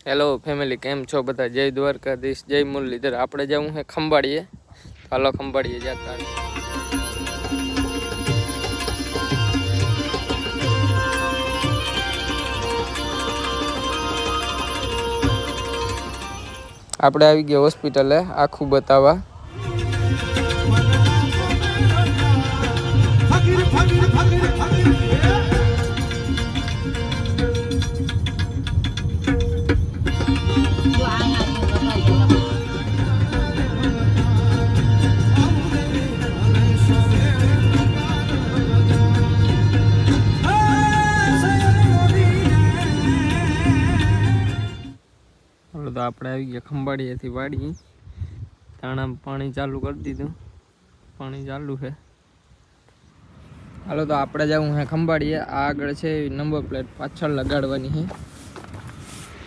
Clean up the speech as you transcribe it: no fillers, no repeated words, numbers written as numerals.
Hello family, કેમ છો બધા? જય દ્વારકાધીશ, જય મુરલીધર. આપણે જવું છે ખંભાળીએ. હાલો ખંભાળીએ જતા. આપણે આવી ગયા હોસ્પિટલે આખું બતાવવા. તો આપણે આવી ગયા ખંભાળીએથી વાડી. તાણા પાણી ચાલુ કરી દીધું, પાણી ચાલુ છે. હાલો તો આપણે જવું છે ખંભાળીએ. આ આગળ છે નંબર પ્લેટ પાછળ લગાડવાની છે.